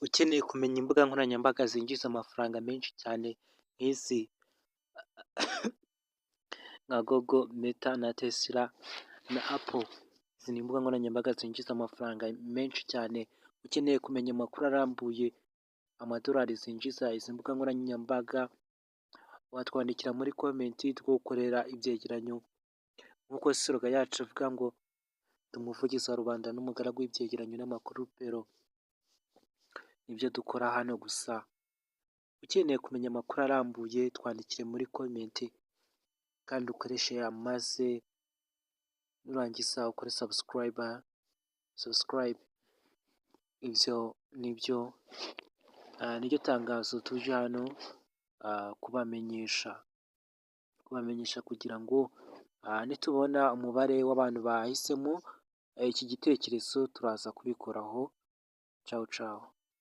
Ukeneye kumenya imbuga nkoranyambaga zinjiza amafaranga menshi cyane nk'izi nka Google, Meta na Tesla na Apple. Izi ni imbuga nkoranyambaga zinjiza amafaranga menshi cyane. Ukeneye kumenya amakuru arambuye amadolari zinjiza izi mbuga nkoranyambaga, watwandikira muri komenti tugukorera ibyegeranyo nk'uko slogan yacu ivuga ngo ndi umuvugizi wa rubanda n'umugaragu w'ibyegeranyo n'amakuru pero nibyo dukora hano gusa. Ukeneye kumenya amakuru arambuye twandikire muri komenti kandi ukoreshe maze nurangiza ukore subscribe. Ibyo niryo tangazo tuje hano kubamenyesha kugira ngo nitubona umubare w'abantu bahisemo iki gitekerezo turaza kubikoraho. Ciao ciao.